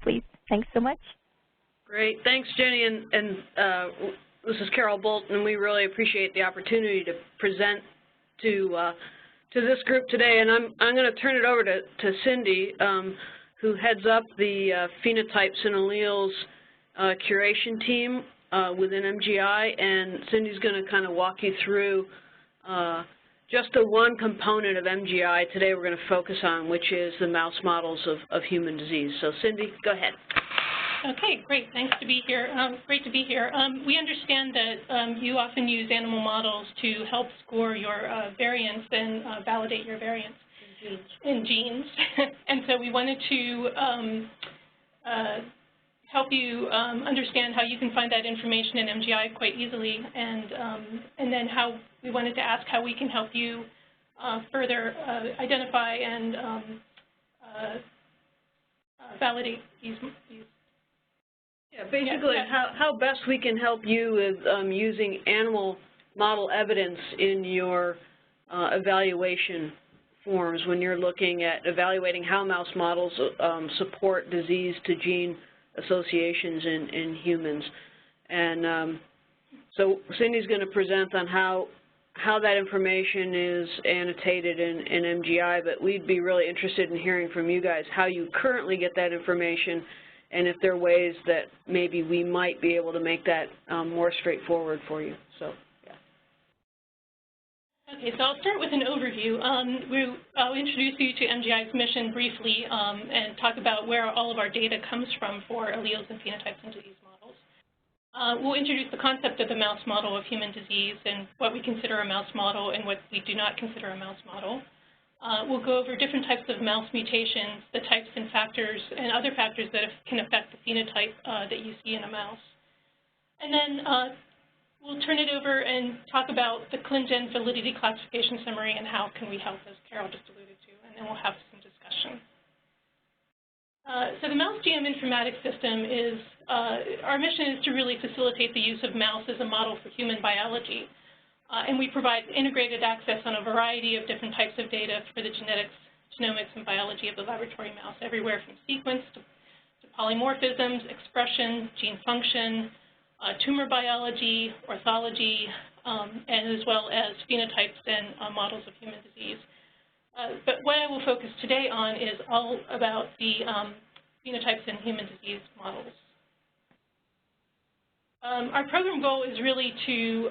please. Thanks so much. Great. Thanks, Jenny. And this is Carol Bult, and we really appreciate the opportunity to present to this group today. And I'm going to turn it over to Cindy, who heads up the phenotypes and alleles curation team within MGI. And Cindy's going to kind of walk you through just the one component of MGI today we're going to focus on, which is the mouse models of human disease. So Cindy, go ahead. Okay, great. Thanks to be here. Great to be here. We understand that you often use animal models to help score your variants and validate your variants in genes. And so we wanted to help you understand how you can find that information in MGI quite easily, and then how we wanted to ask how we can help you further identify and validate these. Yeah, basically, how best we can help you with using animal model evidence in your evaluation forms when you're looking at evaluating how mouse models support disease to gene associations in humans. And so Cindy's going to present on how that information is annotated in MGI, but we'd be really interested in hearing from you guys how you currently get that information, and if there are ways that maybe we might be able to make that more straightforward for you. So, yeah. Okay, so I'll start with an overview. I'll introduce you to MGI's mission briefly and talk about where all of our data comes from for alleles and phenotypes in disease models. We'll introduce the concept of the mouse model of human disease and what we consider a mouse model and what we do not consider a mouse model. We'll go over different types of mouse mutations, the types and factors, and other factors that can affect the phenotype that you see in a mouse. And then we'll turn it over and talk about the ClinGen validity classification summary and how can we help, as Carol just alluded to, and then we'll have some discussion. So the Mouse Genome Informatics system is, our mission is to really facilitate the use of mouse as a model for human biology. And we provide integrated access on a variety of different types of data for the genetics, genomics, and biology of the laboratory mouse, everywhere from sequence to polymorphisms, expression, gene function, tumor biology, orthology, and as well as phenotypes and models of human disease. But what I will focus today on is all about the phenotypes and human disease models. Our program goal is really to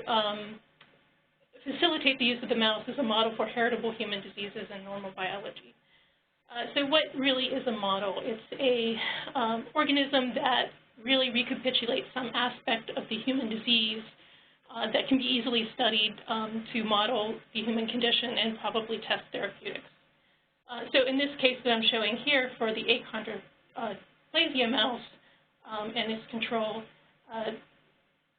facilitate the use of the mouse as a model for heritable human diseases and normal biology. So what really is a model? It's a organism that really recapitulates some aspect of the human disease that can be easily studied to model the human condition and probably test therapeutics. So in this case that I'm showing here for the achondroplasia mouse and its control,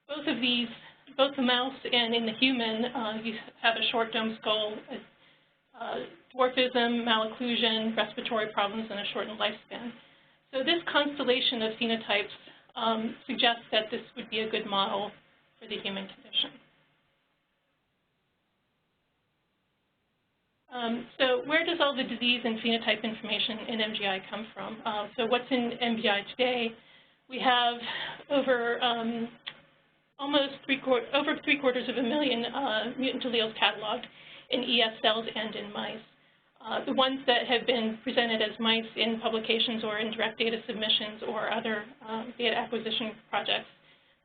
both of these, both the mouse and in the human, you have a short dome skull, dwarfism, malocclusion, respiratory problems, and a shortened lifespan. So this constellation of phenotypes suggests that this would be a good model for the human condition. So where does all the disease and phenotype information in MGI come from? So what's in MGI today? We have over over 750,000 mutant alleles cataloged in ES cells and in mice. The ones that have been presented as mice in publications or in direct data submissions or other data acquisition projects,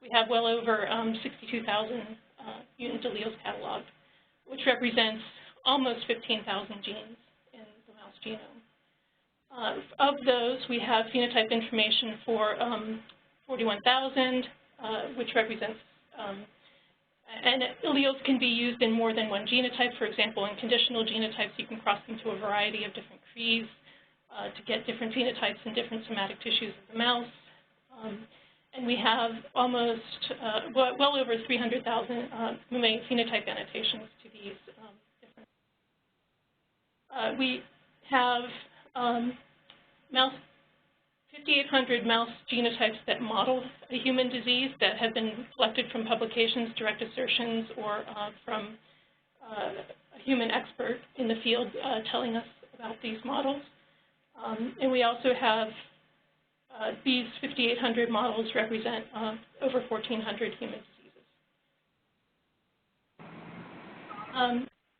we have well over 62,000 mutant alleles cataloged, which represents almost 15,000 genes in the mouse genome. Of those, we have phenotype information for 41,000, which represents, and alleles can be used in more than one genotype. For example, in conditional genotypes, you can cross them to a variety of different crees to get different phenotypes in different somatic tissues of the mouse. And we have almost, well over 300,000 phenotype annotations to these different. We have 5,800 mouse genotypes that model a human disease that have been collected from publications, direct assertions, or from a human expert in the field telling us about these models. And we also have these 5,800 models represent over 1,400 human diseases.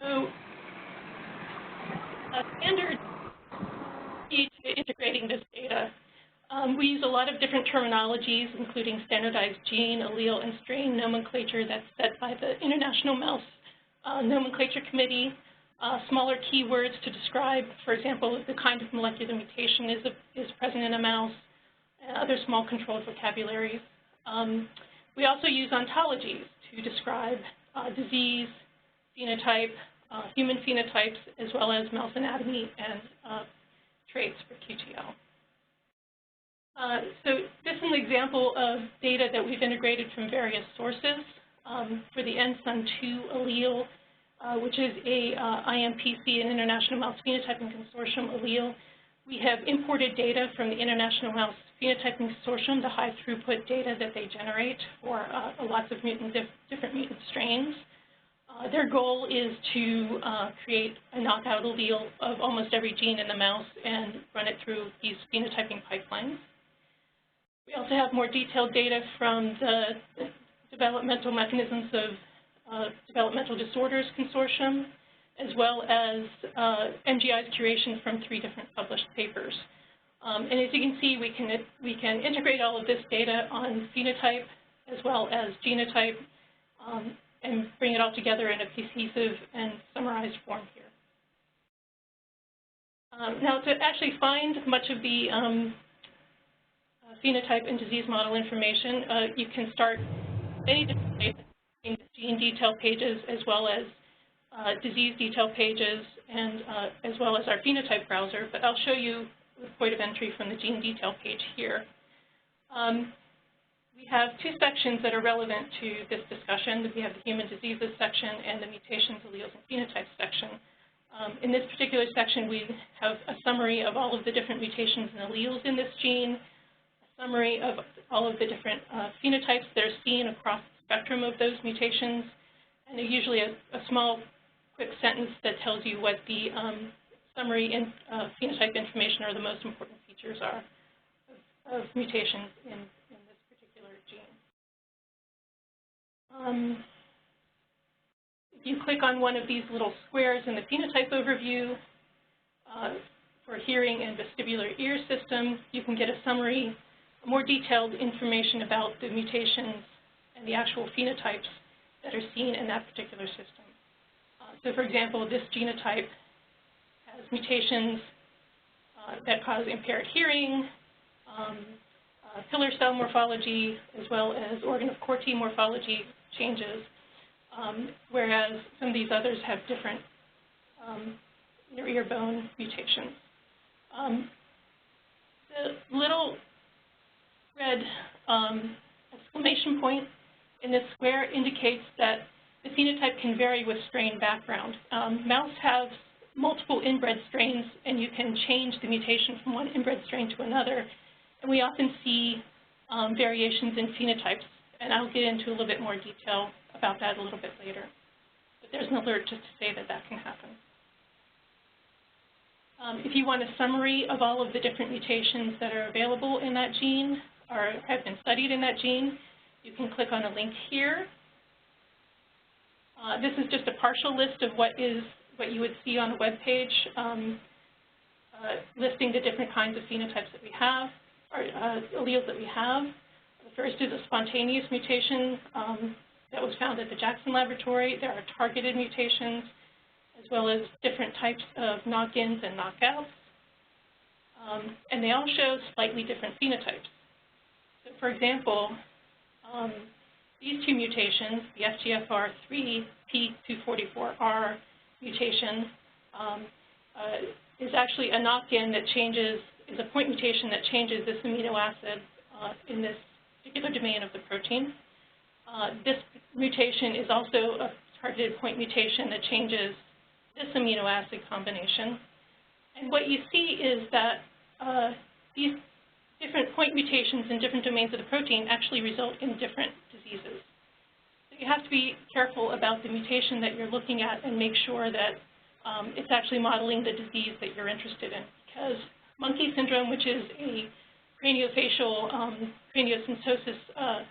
So a standard key to integrating this data, we use a lot of different terminologies, including standardized gene, allele, and strain nomenclature that's set by the International Mouse Nomenclature Committee, smaller keywords to describe, for example, the kind of molecular mutation is present in a mouse, and other small controlled vocabularies. We also use ontologies to describe disease, phenotype, human phenotypes, as well as mouse anatomy and traits for QTL. So this is an example of data that we've integrated from various sources. For the NSUN2 allele, which is a IMPC, an International Mouse Phenotyping Consortium allele, we have imported data from the International Mouse Phenotyping Consortium, the high throughput data that they generate for lots of different mutant strains. Their goal is to create a knockout allele of almost every gene in the mouse and run it through these phenotyping pipelines. We also have more detailed data from the Developmental Mechanisms of Developmental Disorders Consortium, as well as MGI's curation from 3 different published papers. And as you can see, we can integrate all of this data on phenotype as well as genotype and bring it all together in a cohesive and summarized form here. Now, to actually find much of the phenotype and disease model information, you can start any different places, gene detail pages as well as disease detail pages and as well as our phenotype browser, but I'll show you the point of entry from the gene detail page here. We have 2 sections that are relevant to this discussion. We have the human diseases section and the mutations, alleles, and phenotypes section. In this particular section, we have a summary of all of the different mutations and alleles in this gene, a summary of all of the different phenotypes that are seen across the spectrum of those mutations, and usually a small, quick sentence that tells you what the summary and phenotype information or the most important features are of mutations in this particular gene. If you click on one of these little squares in the phenotype overview for hearing and vestibular ear system, you can get a summary, more detailed information about the mutations and the actual phenotypes that are seen in that particular system. So for example, this genotype has mutations that cause impaired hearing, pillar cell morphology, as well as organ of Corti morphology changes, whereas some of these others have different inner ear bone mutations. The little red exclamation point in this square indicates that the phenotype can vary with strain background. Mouse have multiple inbred strains, and you can change the mutation from one inbred strain to another. And we often see variations in phenotypes, and I'll get into a little bit more detail about that a little bit later. But there's an alert just to say that that can happen. If you want a summary of all of the different mutations that are available in that gene or have been studied in that gene, you can click on a link here. This is just a partial list of what you would see on a web page, listing the different kinds of phenotypes that we have, or alleles that we have. The first is a spontaneous mutation that was found at the Jackson Laboratory. There are targeted mutations, as well as different types of knock-ins and knockouts. And they all show slightly different phenotypes. So for example, these 2 mutations, the FGFR3 P244R mutation, is actually a knock-in that changes, is a point mutation that changes this amino acid in this particular domain of the protein. This mutation is also a targeted point mutation that changes this amino acid combination. And what you see is that these different point mutations in different domains of the protein actually result in different diseases. So you have to be careful about the mutation that you're looking at and make sure that it's actually modeling the disease that you're interested in. Because monkey syndrome, which is a craniofacial craniosynostosis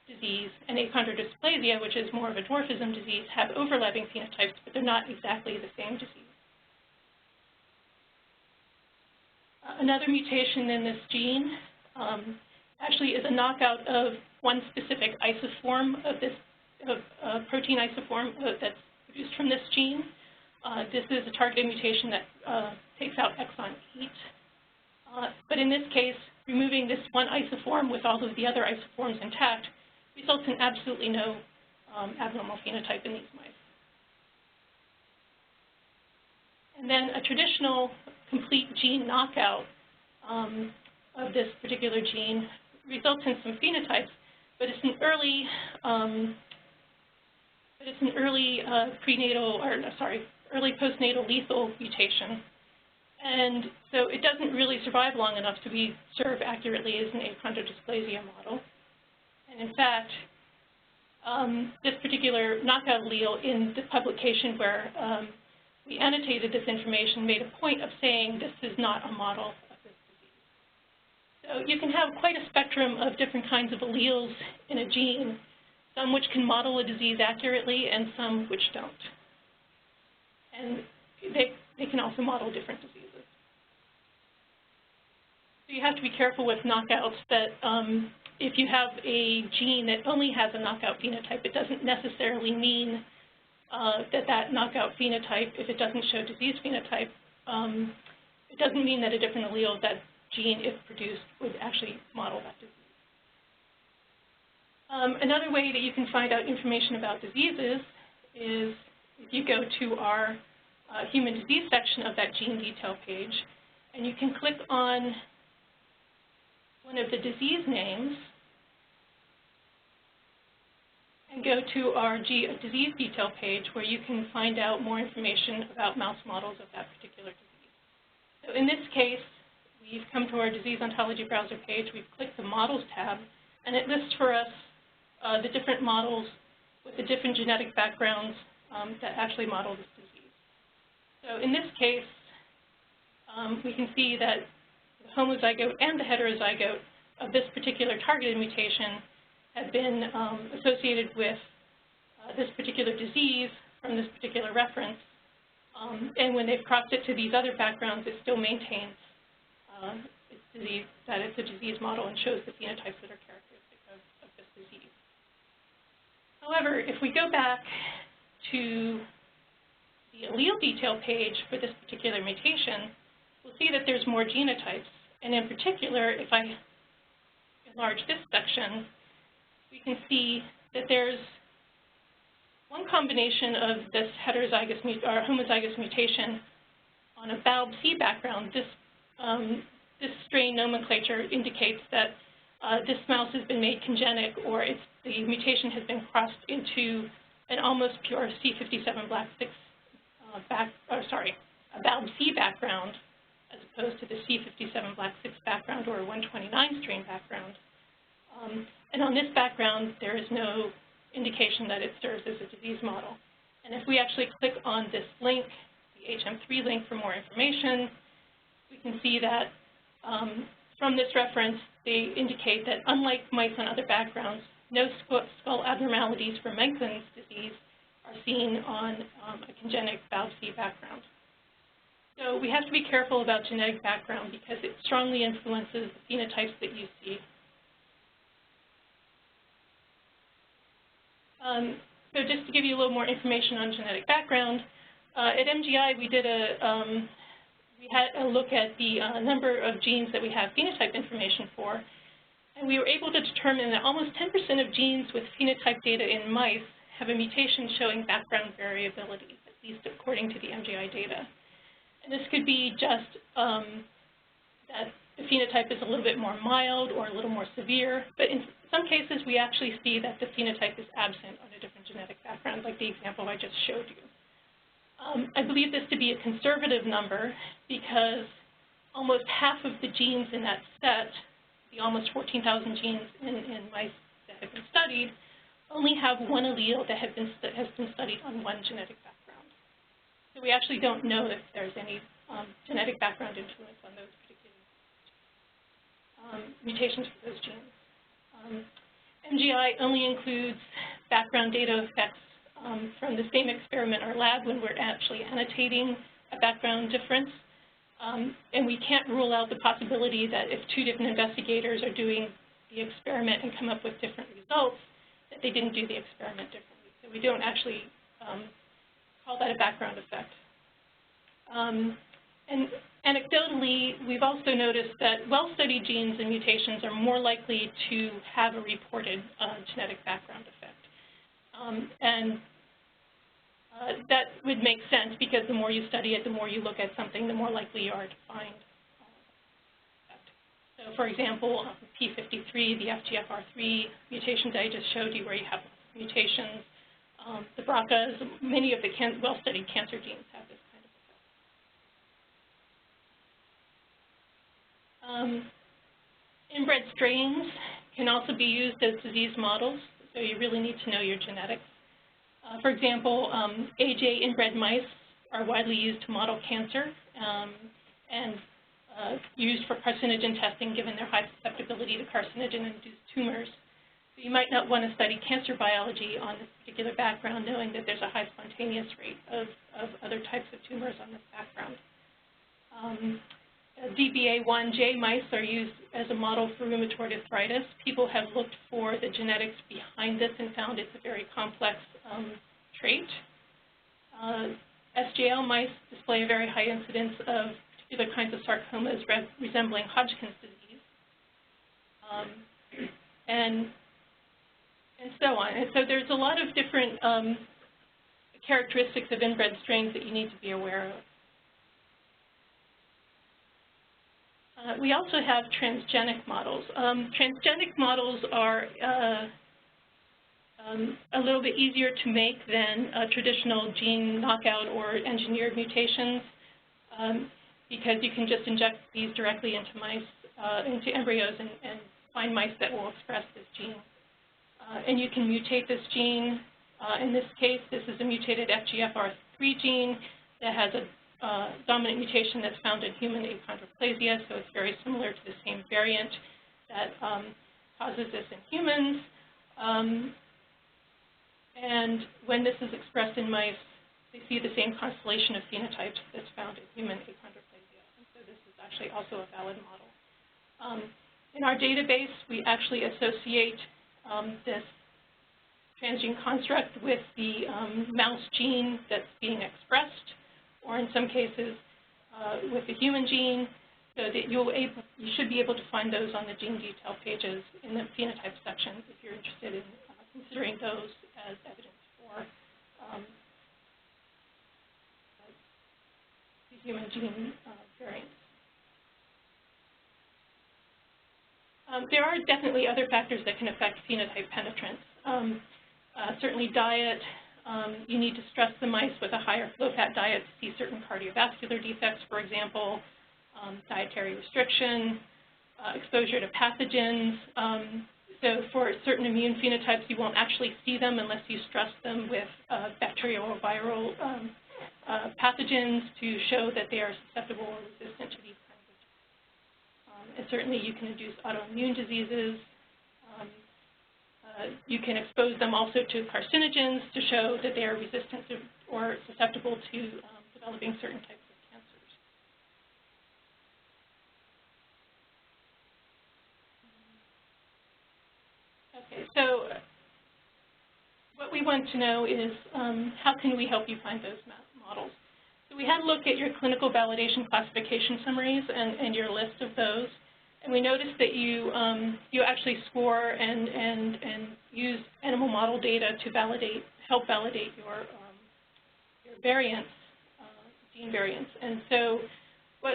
disease and achondrodysplasia, which is more of a dwarfism disease, have overlapping phenotypes, but they're not exactly the same disease. Another mutation in this gene actually is a knockout of one specific isoform of this protein isoform that's produced from this gene. This is a targeted mutation that takes out exon 8. But in this case, removing this one isoform with all of the other isoforms intact results in absolutely no abnormal phenotype in these mice. And then a traditional complete gene knockout of this particular gene results in some phenotypes, but it's an early postnatal lethal mutation. And so it doesn't really survive long enough to serve accurately as an achondrodysplasia model. And in fact, this particular knockout allele in the publication where we annotated this information made a point of saying this is not a model of this disease. So you can have quite a spectrum of different kinds of alleles in a gene, some which can model a disease accurately and some which don't. And they can also model different diseases. So you have to be careful with knockouts that if you have a gene that only has a knockout phenotype, it doesn't necessarily mean that knockout phenotype, if it doesn't show disease phenotype, it doesn't mean that a different allele of that gene, if produced, would actually model that disease. Another way that you can find out information about diseases is if you go to our human disease section of that gene detail page, and you can click on one of the disease names and go to our disease detail page where you can find out more information about mouse models of that particular disease. So in this case, we've come to our disease ontology browser page, we've clicked the models tab, and it lists for us the different models with the different genetic backgrounds that actually model this disease. So in this case, we can see that the homozygote and the heterozygote of this particular targeted mutation have been associated with this particular disease from this particular reference. And when they've crossed it to these other backgrounds, it still maintains that it's a disease model and shows the phenotypes that are characteristic of this disease. However, if we go back to the allele detail page for this particular mutation, we'll see that there's more genotypes. And in particular, if I enlarge this section, we can see that there's one combination of this heterozygous or homozygous mutation on a BALB-C background. This strain nomenclature indicates that this mouse has been made congenic, or the mutation has been crossed into an almost pure C57 black 6 a BALB-C background, as opposed to the C57 black 6 background or a 129 strain background. And on this background, there is no indication that it serves as a disease model. And if we actually click on this link, the HM3 link for more information, we can see that from this reference, they indicate that unlike mice on other backgrounds, no skull abnormalities for Menkman's disease are seen on a congenic BALB-C background. So we have to be careful about genetic background because it strongly influences the phenotypes that you see. So just to give you a little more information on genetic background, at MGI we had a look at the number of genes that we have phenotype information for, and we were able to determine that almost 10% of genes with phenotype data in mice have a mutation showing background variability, at least according to the MGI data. And this could be just that the phenotype is a little bit more mild or a little more severe, but in some cases we actually see that the phenotype is absent on a different genetic background, like the example I just showed you. I believe this to be a conservative number because almost half of the genes in that set, the almost 14,000 genes in mice that have been studied, only have one allele that has been studied on one genetic background. So we actually don't know if there's any genetic background influence on those particular. mutations for those genes. MGI only includes background data effects from the same experiment or lab when we're actually annotating a background difference. And we can't rule out the possibility that if two different investigators are doing the experiment and come up with different results, that they didn't do the experiment differently. So we don't actually call that a background effect. And anecdotally, we've also noticed that well-studied genes and mutations are more likely to have a reported genetic background effect. That would make sense because the more you study it, the more you look at something, the more likely you are to find effect. So for example, P53, the FGFR3 mutations I just showed you where you have mutations, the BRCAs, many of the well-studied cancer genes have this kind of effect. Inbred strains can also be used as disease models, so you really need to know your genetics. For example, AJ inbred mice are widely used to model cancer and used for carcinogen testing given their high susceptibility to carcinogen-induced tumors. So you might not want to study cancer biology on this particular background, knowing that there's a high spontaneous rate of other types of tumors on this background. DBA1J mice are used as a model for rheumatoid arthritis. People have looked for the genetics behind this and found it's a very complex trait. SJL mice display a very high incidence of particular kinds of sarcomas resembling Hodgkin's disease, and so on. And so there's a lot of different characteristics of inbred strains that you need to be aware of. We also have transgenic models. Transgenic models are a little bit easier to make than traditional gene knockout or engineered mutations because you can just inject these directly into mice, into embryos and find mice that will express this gene. And you can mutate this gene. In this case, this is a mutated FGFR3 gene that has a dominant mutation that's found in human achondroplasia, so it's very similar to the same variant that causes this in humans. And when this is expressed in mice, they see the same constellation of phenotypes that's found in human achondroplasia. And so this is actually also a valid model. In our database, we actually associate this transgene construct with the mouse gene that's being expressed, or in some cases with the human gene, so that you should be able to find those on the gene detail pages in the phenotype section if you're interested in considering those as evidence for the human gene variants. There are definitely other factors that can affect phenotype penetrance. Certainly diet. You need to stress the mice with a higher low-fat diet to see certain cardiovascular defects, for example, dietary restriction, exposure to pathogens. So for certain immune phenotypes, you won't actually see them unless you stress them with bacterial or viral pathogens to show that they are susceptible or resistant to these kinds of and certainly you can induce autoimmune diseases. You can expose them also to carcinogens to show that they are resistant to or susceptible to developing certain types of cancers. Okay, so what we want to know is how can we help you find those models? So we had a look at your clinical validation classification summaries and your list of those. And we noticed that you actually score and use animal model data to help validate your variants, gene variants. And so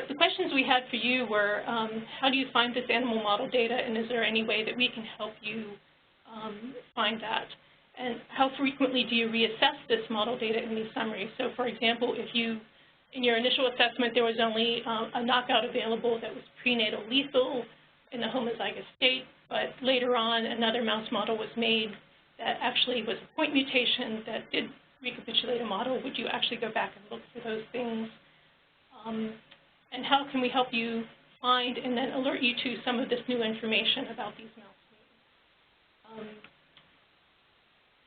the questions we had for you were, how do you find this animal model data, and is there any way that we can help you find that? And how frequently do you reassess this model data in these summaries? So for example, if in your initial assessment, there was only a knockout available that was prenatal lethal in the homozygous state, but later on another mouse model was made that actually was a point mutation that did recapitulate a model. Would you actually go back and look for those things? And how can we help you find and then alert you to some of this new information about these mouse mutants.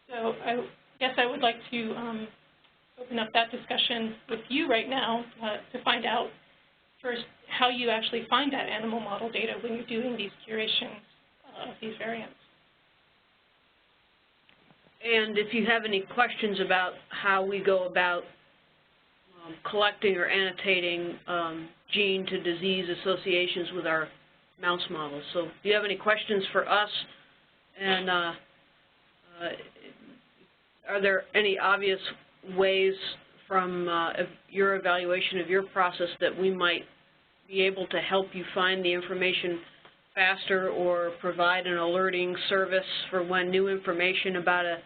So I guess I would like to open up that discussion with you right now to find out first how you actually find that animal model data when you're doing these curations of these variants. And if you have any questions about how we go about collecting or annotating gene to disease associations with our mouse models. So if you have any questions for us, and are there any obvious ways from your evaluation of your process that we might be able to help you find the information faster or provide an alerting service for when new information about a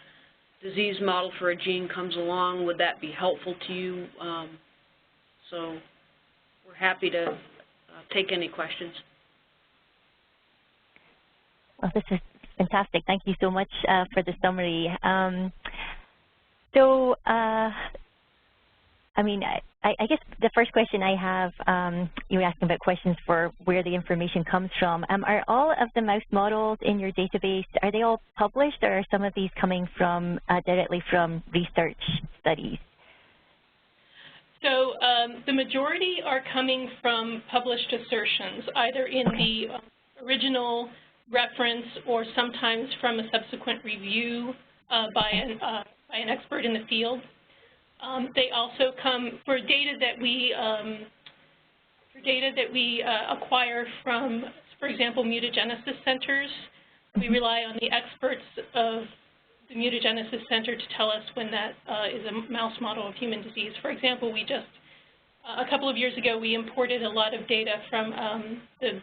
disease model for a gene comes along? Would that be helpful to you? So we're happy to take any questions. Well, this is fantastic. Thank you so much for the summary. I mean, I guess the first question I have, you were asking about questions for where the information comes from. Are all of the mouse models in your database, are they all published, or are some of these coming from directly from research studies? So the majority are coming from published assertions, either in the original reference or sometimes from a subsequent review by an expert in the field. They also come for data that we acquire from, for example, mutagenesis centers. We rely on the experts of the mutagenesis center to tell us when that is a mouse model of human disease. For example, we just a couple of years ago we imported a lot of data from the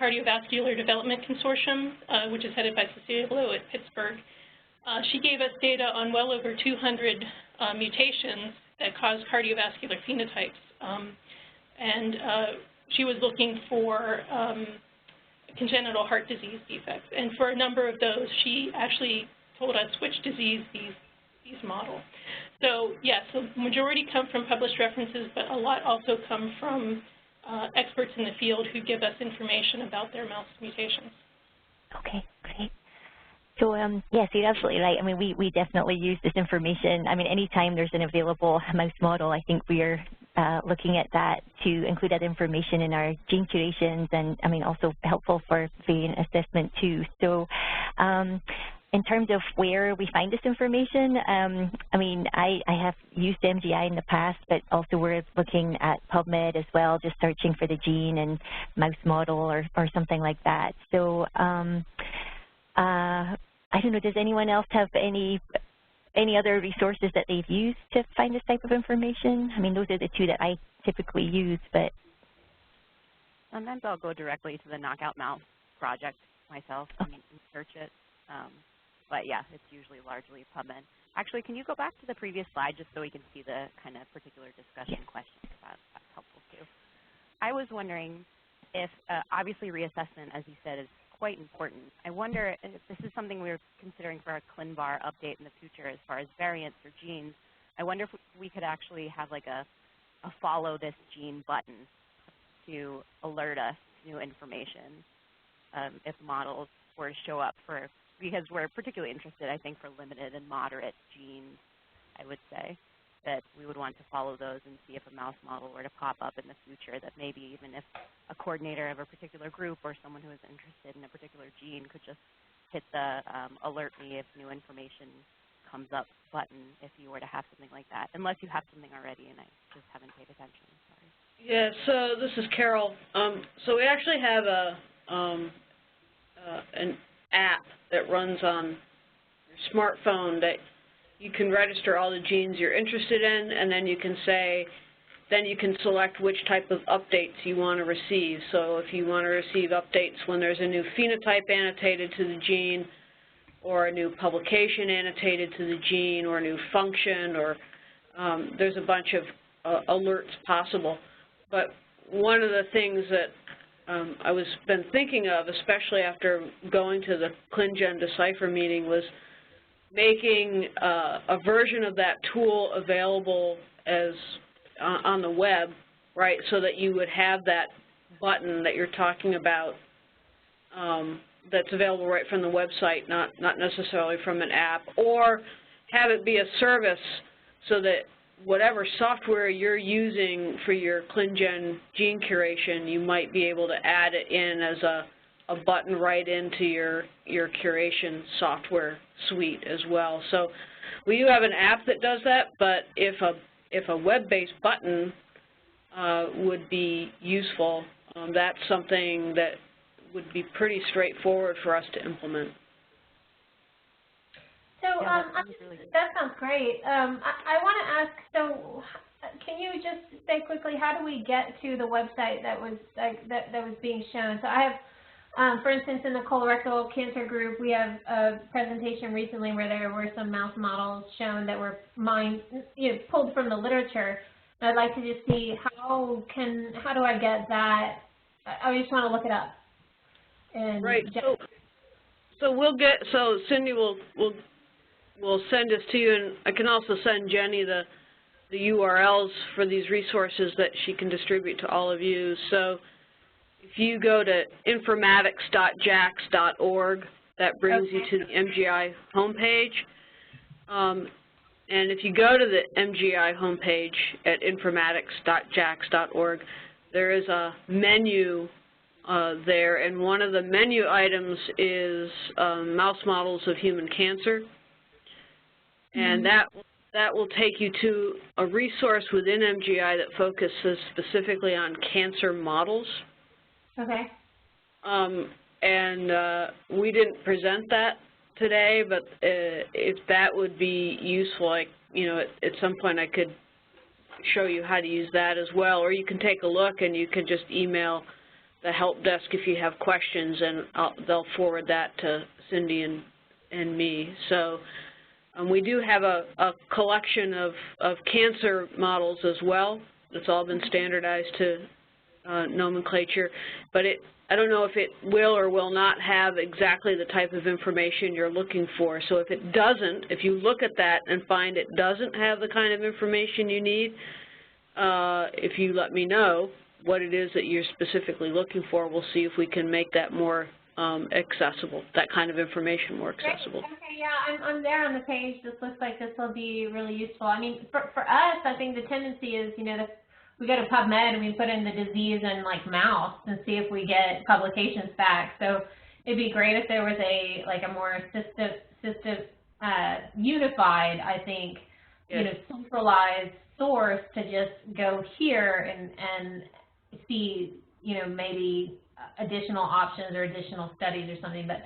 Cardiovascular Development Consortium, which is headed by Cynthia at Pittsburgh. She gave us data on well over 200 mutations that cause cardiovascular phenotypes. She was looking for congenital heart disease defects. And for a number of those, she actually told us which disease these model. So yes, the majority come from published references, but a lot also come from experts in the field who give us information about their mouse mutations. Okay, great. So yes, you're absolutely right. I mean, we definitely use this information. I mean, anytime there's an available mouse model, I think we're looking at that to include that information in our gene curations, and I mean, also helpful for variant assessment too. So in terms of where we find this information, I mean, I have used MGI in the past, but also we're looking at PubMed as well, just searching for the gene and mouse model or something like that. So I don't know, does anyone else have any other resources that they've used to find this type of information? I mean, those are the two that I typically use, but. Sometimes I'll go directly to the Knockout Mouse project myself and search it. But yeah, it's usually largely PubMed. Actually, can you go back to the previous slide just so we can see the kind of particular discussion questions? That's helpful too. I was wondering if, obviously reassessment, as you said, is quite important. I wonder if this is something we're considering for our ClinVar update in the future as far as variants or genes. I wonder if we could actually have like a follow this gene button to alert us to new information if models were to show up for, because we're particularly interested, I think, for limited and moderate genes, I would say, that we would want to follow those and see if a mouse model were to pop up in the future, that maybe even if a coordinator of a particular group or someone who is interested in a particular gene could just hit the alert me if new information comes up button if you were to have something like that, unless you have something already and I just haven't paid attention. Sorry. Yeah, so this is Carol. So we actually have an app that runs on your smartphone that you can register all the genes you're interested in, and then you can say, then you can select which type of updates you want to receive. So if you want to receive updates when there's a new phenotype annotated to the gene, or a new publication annotated to the gene, or a new function, or there's a bunch of alerts possible. But one of the things that I was been thinking of, especially after going to the ClinGen Decipher meeting, was making a version of that tool available as on the web right, so that you would have that button that you're talking about that's available right from the website, not necessarily from an app, or have it be a service so that whatever software you're using for your ClinGen gene curation, you might be able to add it in as a button right into your curation software suite as well. So we do have an app that does that, but if a web-based button would be useful, that's something that would be pretty straightforward for us to implement. So that sounds great. I want to ask, so can you just say quickly, how do we get to the website that was that was being shown? So I have, for instance, in the colorectal cancer group, we have a presentation recently where there were some mouse models shown that were pulled from the literature. And I'd like to just see how do I get that? I just want to look it up. And right. So Cindy will send this to you, and I can also send Jenny the URLs for these resources that she can distribute to all of you. So if you go to informatics.jax.org, that brings you to the MGI homepage. And if you go to the MGI homepage at informatics.jax.org, there is a menu there, and one of the menu items is mouse models of human cancer. And that will take you to a resource within MGI that focuses specifically on cancer models. Okay. And we didn't present that today, but if that would be useful, at some point I could show you how to use that as well. Or you can take a look and you can just email the help desk if you have questions, and they'll forward that to Cindy and me. So we do have a collection of cancer models as well. It's all been standardized to nomenclature, but I don't know if it will or will not have exactly the type of information you're looking for. So if it doesn't, if you look at that and find it doesn't have the kind of information you need, if you let me know what it is that you're specifically looking for, we'll see if we can make that more accessible, that kind of information more accessible. Okay, yeah, I'm there on the page. This looks like this will be really useful. I mean, for us, I think the tendency is, we go to PubMed and we put in the disease and mouse and see if we get publications back. So it'd be great if there was a more unified, I think, yes, centralized source to just go here and see, maybe additional options or additional studies or something. But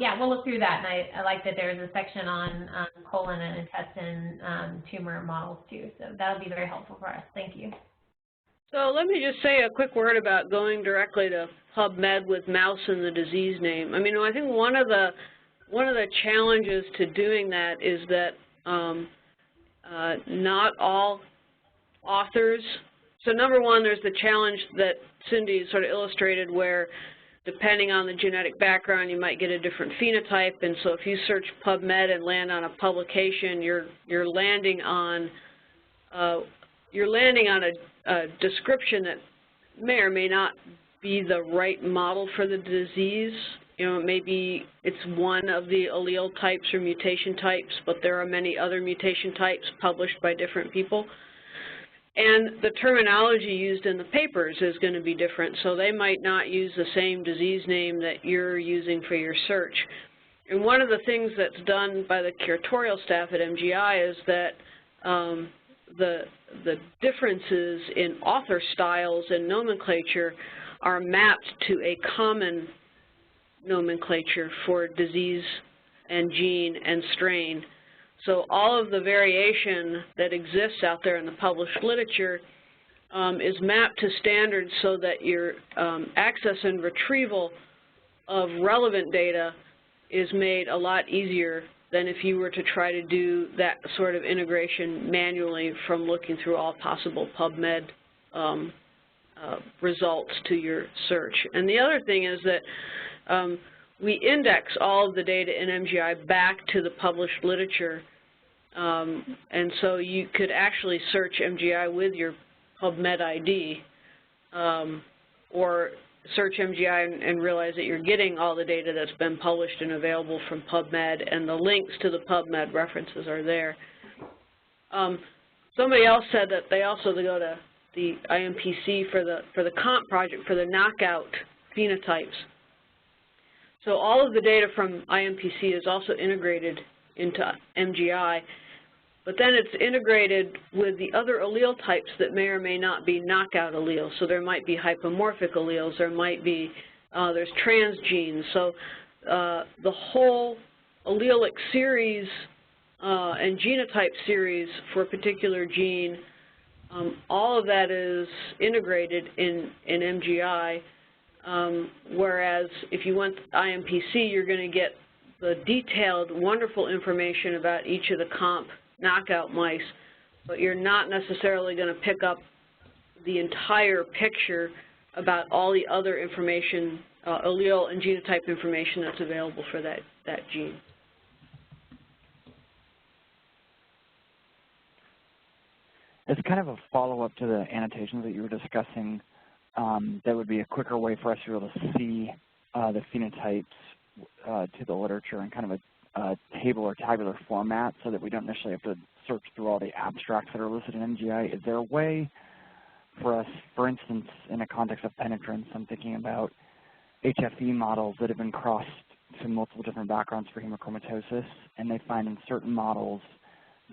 yeah, we'll look through that, and I like that there's a section on colon and intestine tumor models too. So that'll be very helpful for us. Thank you. So let me just say a quick word about going directly to PubMed with mouse and the disease name. I mean, I think one of the challenges to doing that is that not all authors. So number one, there's the challenge that Cindy sort of illustrated, where depending on the genetic background, you might get a different phenotype. And so if you search PubMed and land on a publication, you're landing on a description that may or may not be the right model for the disease. Maybe it's one of the allele types or mutation types, but there are many other mutation types published by different people. And the terminology used in the papers is going to be different, so they might not use the same disease name that you're using for your search. And one of the things that's done by the curatorial staff at MGI is that the differences in author styles and nomenclature are mapped to a common nomenclature for disease and gene and strain. So all of the variation that exists out there in the published literature is mapped to standards so that your access and retrieval of relevant data is made a lot easier than if you were to try to do that sort of integration manually from looking through all possible PubMed results to your search. And the other thing is that we index all of the data in MGI back to the published literature, and so you could actually search MGI with your PubMed ID, or search MGI and realize that you're getting all the data that's been published and available from PubMed, and the links to the PubMed references are there. Somebody else said that they also go to the IMPC for the comp project for the knockout phenotypes. So all of the data from IMPC is also integrated into MGI, but then it's integrated with the other allele types that may or may not be knockout alleles. So there might be hypomorphic alleles, there might be, there's transgenes. So the whole allelic series and genotype series for a particular gene, all of that is integrated in MGI, whereas if you went IMPC, you're going to get the detailed, wonderful information about each of the comp knockout mice, but you're not necessarily going to pick up the entire picture about all the other information, allele and genotype information that's available for that gene. As kind of a follow-up to the annotations that you were discussing, that would be a quicker way for us to be able to see the phenotypes to the literature in kind of a table or tabular format so that we don't necessarily have to search through all the abstracts that are listed in MGI. Is there a way for us, for instance, in a context of penetrance, I'm thinking about HFE models that have been crossed to multiple different backgrounds for hemochromatosis, and they find in certain models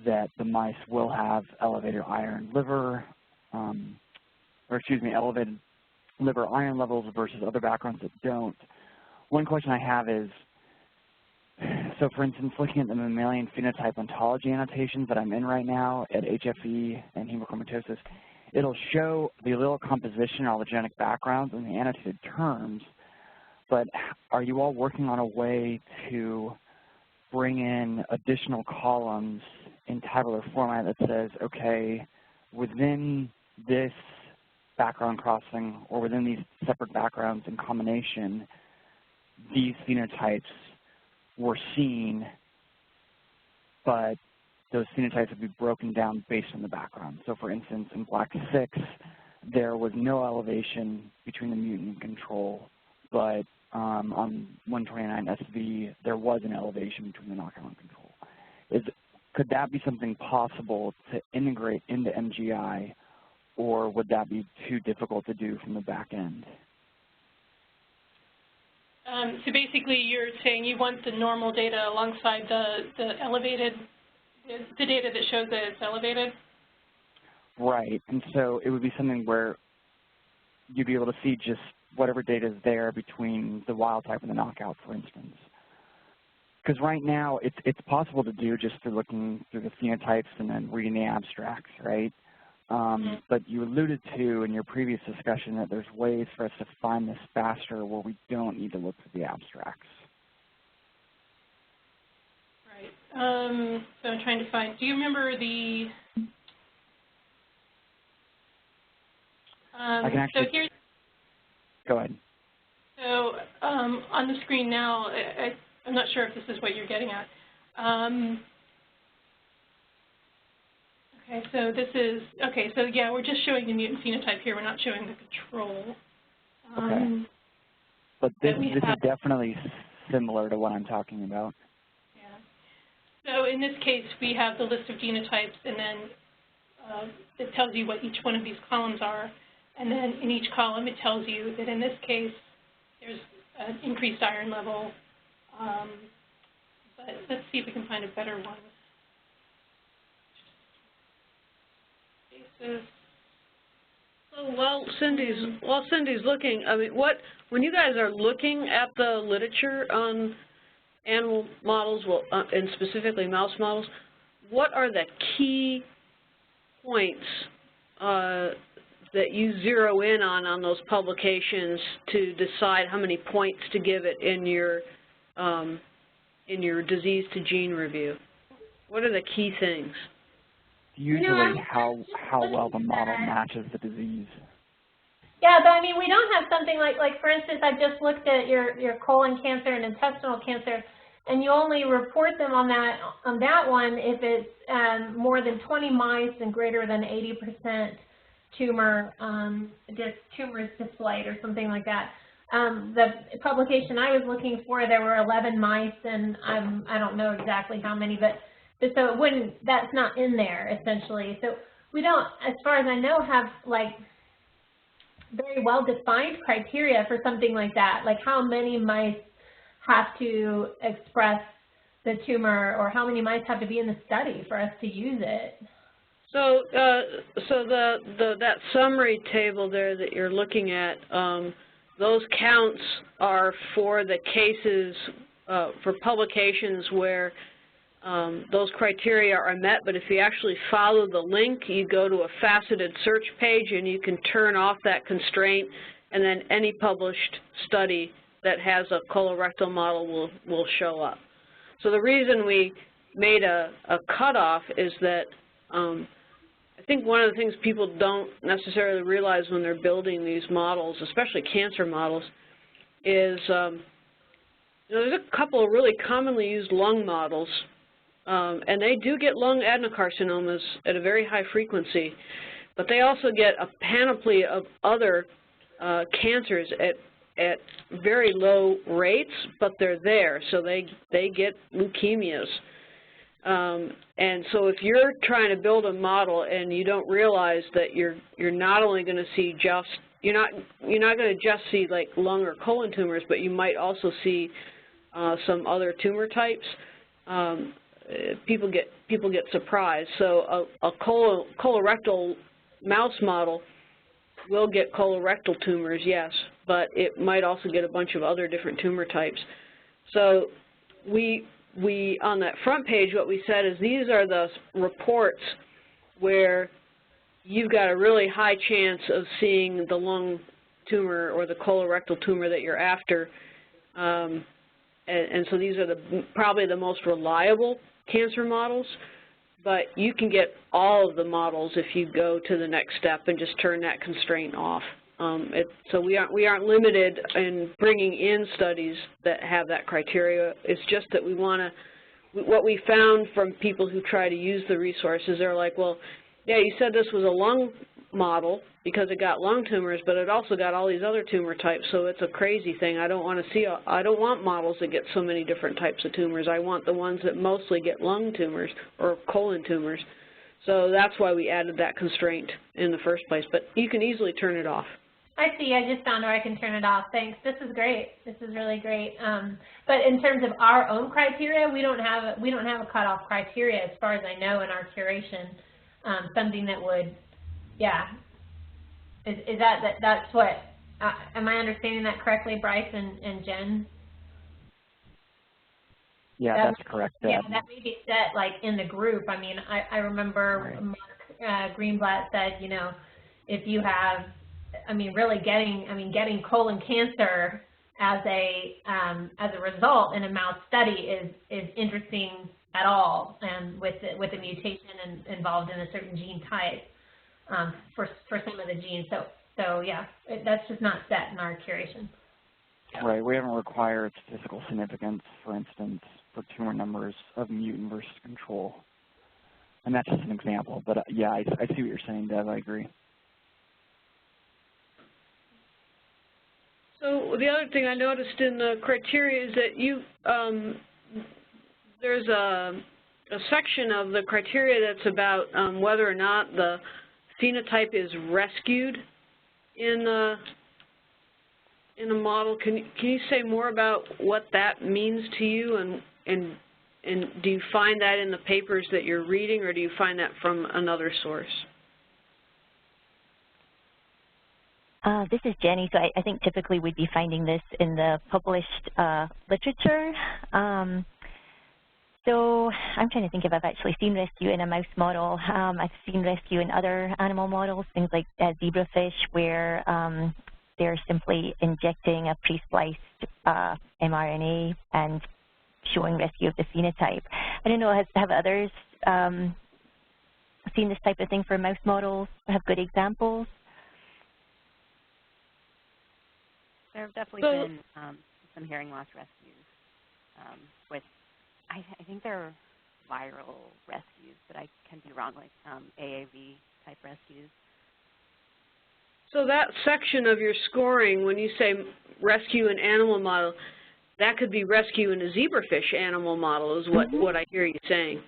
that the mice will have elevated iron liver, elevated liver iron levels versus other backgrounds that don't. One question I have is, so for instance, looking at the mammalian phenotype ontology annotations that I'm in right now at HFE and hemochromatosis, it'll show the allele composition and all the genetic backgrounds in the annotated terms, but are you all working on a way to bring in additional columns in tabular format that says, okay, within this background crossing or within these separate backgrounds in combination, these phenotypes were seen, but those phenotypes would be broken down based on the background. So for instance, in Black 6, there was no elevation between the mutant and control, but on 129 SV, there was an elevation between the knockout and control. Could that be something possible to integrate into MGI, or would that be too difficult to do from the back end? So basically you're saying you want the normal data alongside the elevated, the data that shows that it's elevated? Right, and so it would be something where you'd be able to see just whatever data is there between the wild type and the knockout, for instance. Because right now it's possible to do just through looking through the phenotypes and then reading the abstracts, right? But you alluded to in your previous discussion that there's ways for us to find this faster where we don't need to look through the abstracts. Right. So I'm trying to find, do you remember the, I can actually, so here's, go ahead. So on the screen now, I'm not sure if this is what you're getting at. Okay, so this is, okay, so yeah, we're just showing the mutant phenotype here. We're not showing the control. Okay. But this is definitely similar to what I'm talking about. Yeah. So in this case, we have the list of genotypes, and then it tells you what each one of these columns are. And then in each column, it tells you that in this case, there's an increased iron level. But let's see if we can find a better one. So while Cindy's looking, I mean, when you guys are looking at the literature on animal models, and specifically mouse models, what are the key points that you zero in on those publications to decide how many points to give it in your disease to gene review? What are the key things? Usually how well the model matches the disease. Yeah, but I mean, we don't have something like for instance, I just looked at your colon cancer and intestinal cancer, and you only report them on that one if it's more than 20 mice and greater than 80% tumors displayed or something like that. The publication I was looking for, there were 11 mice, and I don't know exactly how many, but so it wouldn't, that's not in there essentially. So we don't, as far as I know, have like very well defined criteria for something like that, like how many mice have to express the tumor, or how many mice have to be in the study for us to use it. So, that summary table there that you're looking at, those counts are for the cases, for publications where those criteria are met, but if you actually follow the link, you go to a faceted search page and you can turn off that constraint, and then any published study that has a colorectal model will show up. So the reason we made a cutoff is that I think one of the things people don't necessarily realize when they're building these models, especially cancer models, is there's a couple of really commonly used lung models, and they do get lung adenocarcinomas at a very high frequency, but they also get a panoply of other cancers at very low rates, but they're there, so they get leukemias. And so if you're trying to build a model and you don't realize that you're not only going to see you're not going to just see like lung or colon tumors, but you might also see some other tumor types, people get surprised. So a colorectal mouse model will get colorectal tumors, yes, but it might also get a bunch of other different tumor types. So we on that front page, what we said is these are the reports where you've got a really high chance of seeing the lung tumor or the colorectal tumor that you're after. And so these are probably the most reliable cancer models, but you can get all of the models if you go to the next step and just turn that constraint off. So we aren't limited in bringing in studies that have that criteria. It's just that we want to, what we found from people who try to use the resources, they're like, well, yeah, you said this was a lung model because it got lung tumors, but it also got all these other tumor types, so it's a crazy thing. I don't want models that get so many different types of tumors. I want the ones that mostly get lung tumors or colon tumors. So that's why we added that constraint in the first place, but you can easily turn it off. I see. I just found where I can turn it off. Thanks. This is great. This is really great. But in terms of our own criteria, we don't have a cutoff criteria as far as I know in our curation. Something that would, yeah. Is that's what? Am I understanding that correctly, Bryce and Jen? Yeah, that's correct. Yeah, that may be set like in the group. I mean, I remember right. Mark Greenblatt said, you know, if you have, I mean, really getting colon cancer as a result in a mouse study is interesting at all, and with a mutation involved in a certain gene type for some of the genes. So yeah, that's just not set in our curation. Right. We haven't required statistical significance, for instance, for tumor numbers of mutant versus control, and that's just an example. But yeah, I see what you're saying, Deb. I agree. So the other thing I noticed in the criteria is that you there's a section of the criteria that's about whether or not the phenotype is rescued in a model. Can you say more about what that means to you, and do you find that in the papers that you're reading, or do you find that from another source? This is Jenny. So I think typically we'd be finding this in the published literature. So I'm trying to think if I've actually seen rescue in a mouse model. I've seen rescue in other animal models, things like zebrafish, where they're simply injecting a pre-spliced mRNA and showing rescue of the phenotype. I don't know, have others seen this type of thing for mouse models, have good examples? There have definitely been some hearing loss rescues with, I think they're viral rescues, but I can be wrong, like AAV type rescues. So that section of your scoring, when you say rescue an animal model, that could be rescue in a zebrafish animal model is what I hear you saying.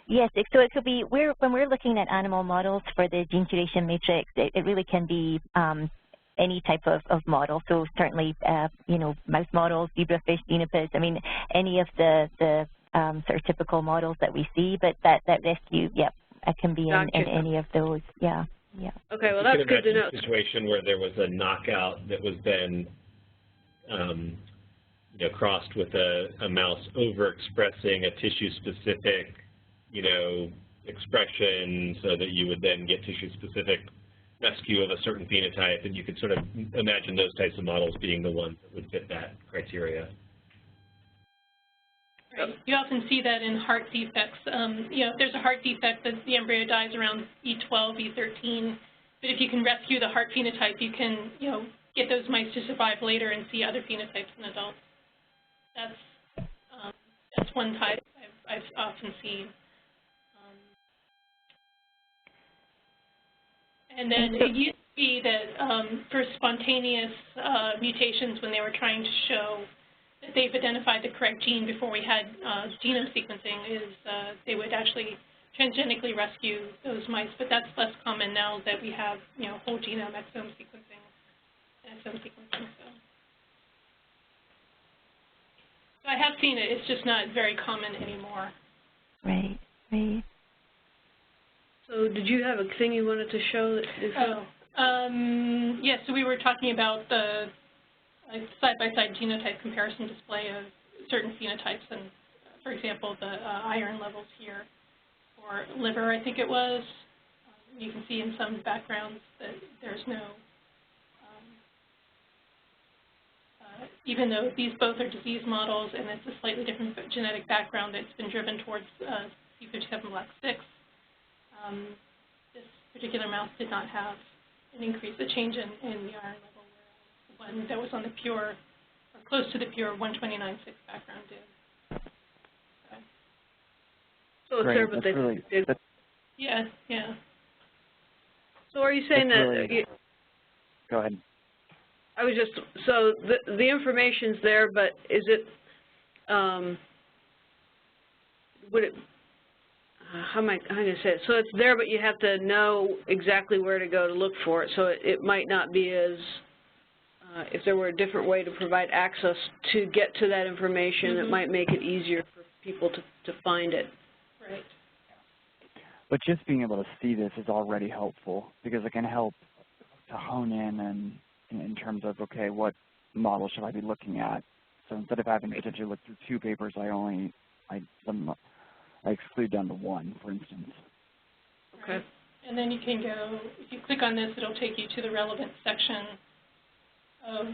Yes, so it could be, when we're looking at animal models for the gene curation matrix, it really can be any type of model. So certainly, you know, mouse models, zebrafish, xenopus, I mean, any of the sort of typical models that we see, but that rescue, yep, it can be in any of those, yeah. Yeah. Okay, well that's good to know. A situation where there was a knockout that was then you know, crossed with a mouse overexpressing a tissue-specific, you know, expression, so that you would then get tissue-specific rescue of a certain phenotype, and you could sort of imagine those types of models being the ones that would fit that criteria. Right. You often see that in heart defects. You know, if there's a heart defect, the embryo dies around E12, E13. But if you can rescue the heart phenotype, you can, you know, get those mice to survive later and see other phenotypes in adults. That's one type I've often seen. And then it used to be that for spontaneous mutations, when they were trying to show that they've identified the correct gene before we had genome sequencing, is they would actually transgenically rescue those mice. But that's less common now that we have, you know, whole genome exome sequencing, So I have seen it. It's just not very common anymore. Right. Right. So did you have a thing you wanted to show? Yes, so we were talking about the side-by-side genotype comparison display of certain phenotypes, and for example, the iron levels here, or liver, I think it was. You can see in some backgrounds that there's no, even though these both are disease models and it's a slightly different genetic background that's been driven towards C57 Black 6, this particular mouse did not have an increase, a change in the iron level, whereas the one that was on the pure, or close to the pure 129.6 background did. So it's there, but they did. Yeah, yeah. So are you saying that? Go ahead. I was just, so the information's there, but is it, would it, how am I going to say it? So it's there, but you have to know exactly where to go to look for it. So it might not be as, if there were a different way to provide access to get to that information, it might make it easier for people to find it. Right. But just being able to see this is already helpful, because it can help to hone in and in terms of, okay, what model should I be looking at? So instead of having to potentially look through 2 papers, I exclude down to 1, for instance. Okay. And then you can go, if you click on this, it'll take you to the relevant section of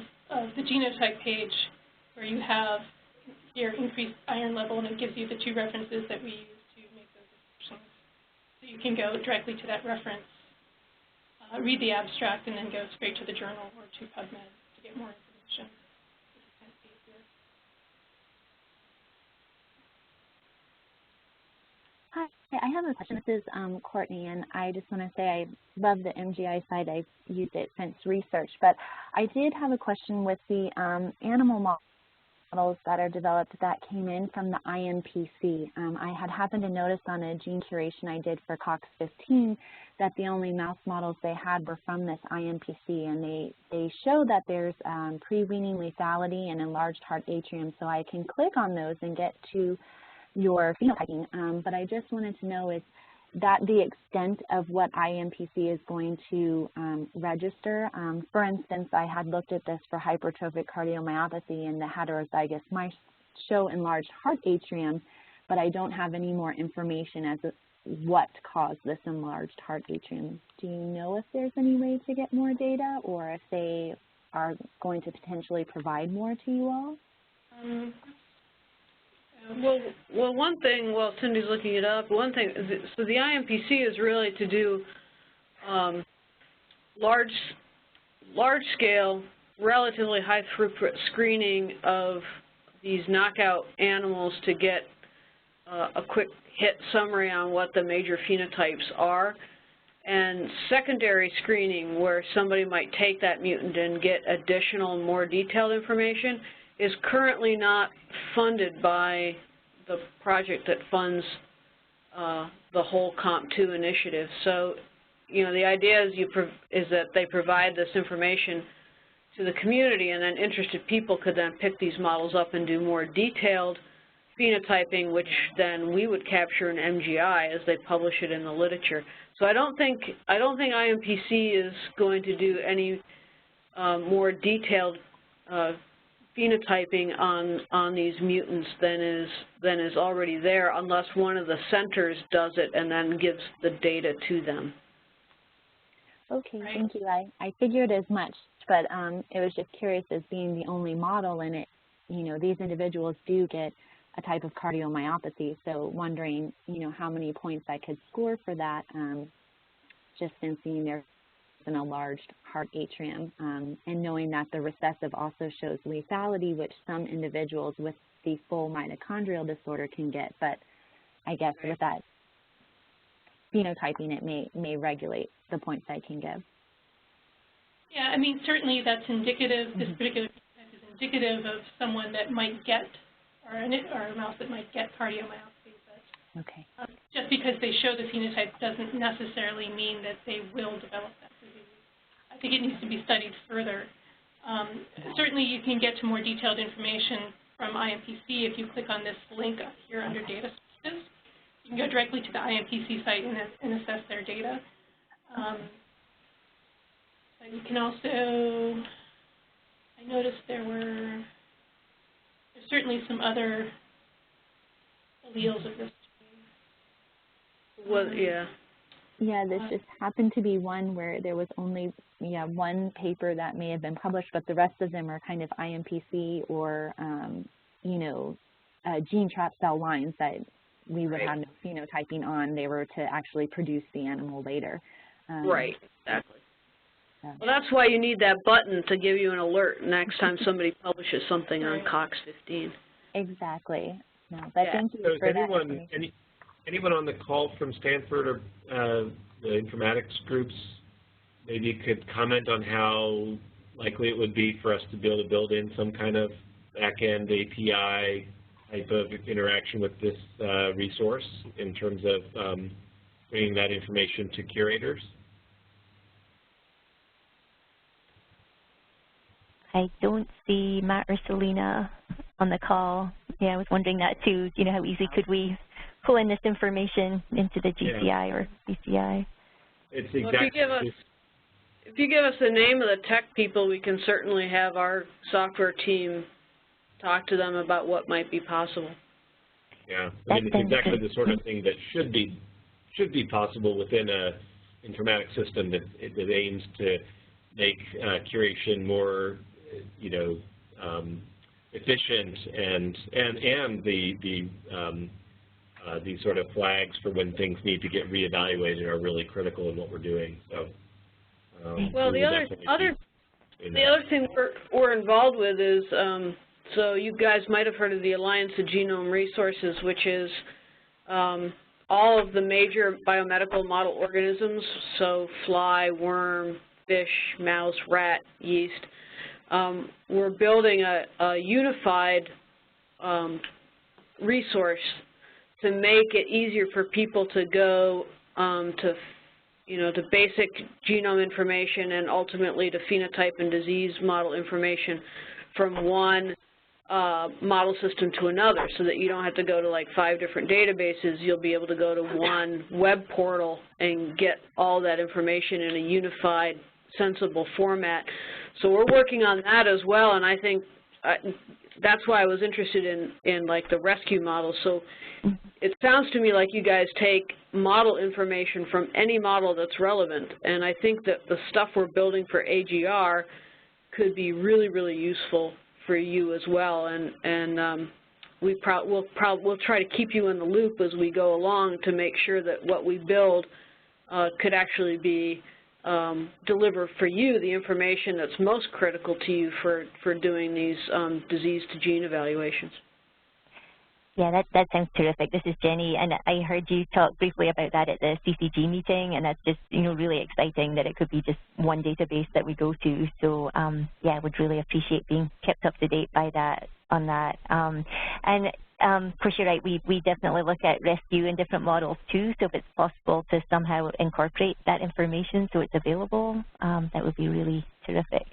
the genotype page, where you have your increased iron level, and it gives you the 2 references that we use to make those assumptions. So you can go directly to that reference, read the abstract, and then go straight to the journal or to PubMed to get more information. This is kind of easier. Hi, I have a question. This is Courtney, and I just want to say I love the MGI site. I've used it since research, but I did have a question with the animal models that are developed that came in from the IMPC. I had happened to notice on a gene curation I did for COX-15 that the only mouse models they had were from this IMPC, and they show that there's pre-weaning lethality and enlarged heart atrium, so I can click on those and get to your phenotyping, but I just wanted to know, is that the extent of what IMPC is going to register? For instance, I had looked at this for hypertrophic cardiomyopathy, and the heterozygous mice show enlarged heart atrium, but I don't have any more information as to what caused this enlarged heart atrium. Do you know if there's any way to get more data, or if they are going to potentially provide more to you all? Well, one thing, while Cindy's looking it up, one thing, so the IMPC is really to do large-scale, relatively high-throughput screening of these knockout animals to get a quick hit summary on what the major phenotypes are. And secondary screening, where somebody might take that mutant and get additional, more detailed information, is currently not funded by the project that funds the whole COMP2 initiative. So, you know, the idea is that they provide this information to the community, and then interested people could then pick these models up and do more detailed phenotyping, which then we would capture in MGI as they publish it in the literature. So I don't think IMPC is going to do any more detailed phenotyping on these mutants than is already there, unless one of the centers does it and then gives the data to them. Okay, thank you. I figured as much, but it was just curious, as being the only model in it, you know, these individuals do get a type of cardiomyopathy, so wondering, you know, how many points I could score for that, just in seeing there's an enlarged heart atrium, and knowing that the recessive also shows lethality, which some individuals with the full mitochondrial disorder can get, but I guess with that phenotyping, it may regulate the points I can give. Yeah, I mean, certainly that's indicative, this particular phenotype is indicative of someone that might get, or a mouse that might get cardiomyopathy, but okay. Just because they show the phenotype doesn't necessarily mean that they will develop that disease. I think it needs to be studied further. Certainly you can get to more detailed information from IMPC if you click on this link up here under data sources. You can go directly to the IMPC site and assess their data. But you can also, I noticed there's certainly some other alleles of this. Well, yeah. Yeah, this just happened to be one where there was only, one paper that may have been published, but the rest of them are kind of IMPC or, gene trap cell lines that we would have no phenotyping on. They were to actually produce the animal later. Right, exactly. Well, that's why you need that button to give you an alert next time somebody publishes something on COX-15. Exactly. No, but thank you for that. Anyone on the call from Stanford or the informatics groups maybe could comment on how likely it would be for us to be able to build in some kind of back-end API type of interaction with this resource in terms of bringing that information to curators? I don't see Matt or Selena on the call. Yeah, I was wondering that too. You know, how easy could we pull in this information into the GCI or BCI? It's well, exactly. if you give us the name of the tech people, we can certainly have our software team talk to them about what might be possible. Yeah, I mean, it's exactly the sort of thing that should be possible within a informatics system that aims to make curation more, efficient, and these sort of flags for when things need to get reevaluated are really critical in what we're doing. So, well, the other thing we're involved with is, so you guys might have heard of the Alliance of Genome Resources, which is all of the major biomedical model organisms, so fly, worm, fish, mouse, rat, yeast. We're building a unified resource to make it easier for people to go to basic genome information and ultimately to phenotype and disease model information from one model system to another, so that you don't have to go to like 5 different databases. You'll be able to go to one web portal and get all that information in a unified, sensible format. So we're working on that as well, and I think that's why I was interested in like the rescue model. So it sounds to me like you guys take model information from any model that's relevant, and I think that the stuff we're building for AGR could be really, really useful for you as well, and we'll try to keep you in the loop as we go along to make sure that what we build could actually be deliver for you the information that's most critical to you for doing these disease to gene evaluations. Yeah, that sounds terrific. This is Jenny, and I heard you talk briefly about that at the CCG meeting, and that's just, you know, really exciting that it could be just one database that we go to. So, yeah, I would really appreciate being kept up to date by that, on that. Of course, you're right, we definitely look at rescue in different models too, so if it's possible to somehow incorporate that information so it's available, that would be really terrific.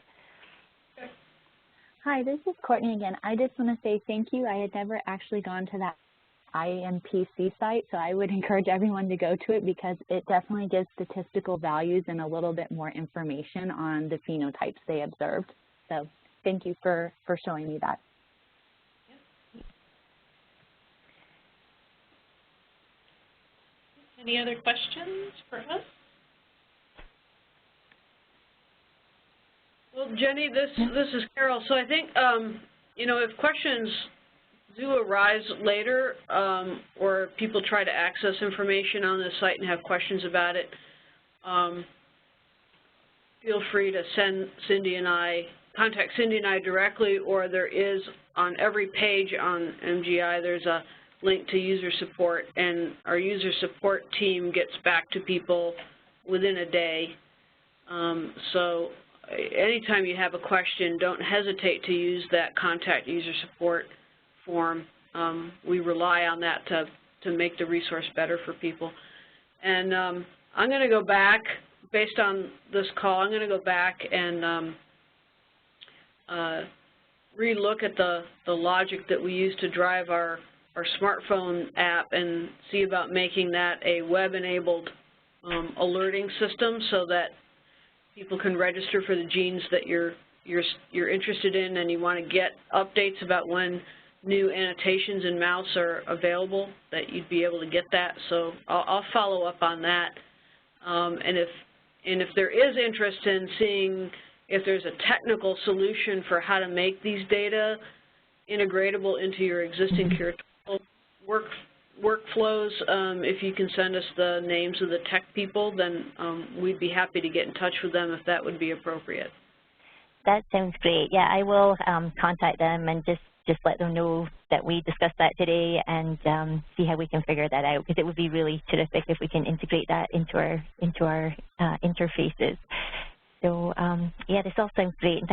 Hi, this is Courtney again. I just want to say thank you. I had never actually gone to that IMPC site, so I would encourage everyone to go to it because it definitely gives statistical values and a little bit more information on the phenotypes they observed. So thank you for showing me that. Any other questions for us? Well, Jenny, this is Carol. So I think, you know, if questions do arise later or people try to access information on the site and have questions about it, feel free to contact Cindy and I directly, or there is on every page on MGI, there's a link to user support, and our user support team gets back to people within a day. So anytime you have a question, don't hesitate to use that contact user support form. We rely on that to make the resource better for people. And I'm going to go back, based on this call, I'm going to go back and re-look at the logic that we use to drive our smartphone app and see about making that a web-enabled alerting system so that people can register for the genes that you're interested in, and you want to get updates about when new annotations in mouse are available, that you'd be able to get that. So I'll follow up on that. And if there is interest in seeing if there's a technical solution for how to make these data integratable into your existing curatorial workflows, if you can send us the names of the tech people, then we'd be happy to get in touch with them if that would be appropriate. That sounds great. Yeah, I will contact them and just let them know that we discussed that today and see how we can figure that out, because it would be really terrific if we can integrate that into our interfaces. So yeah, this all sounds great. And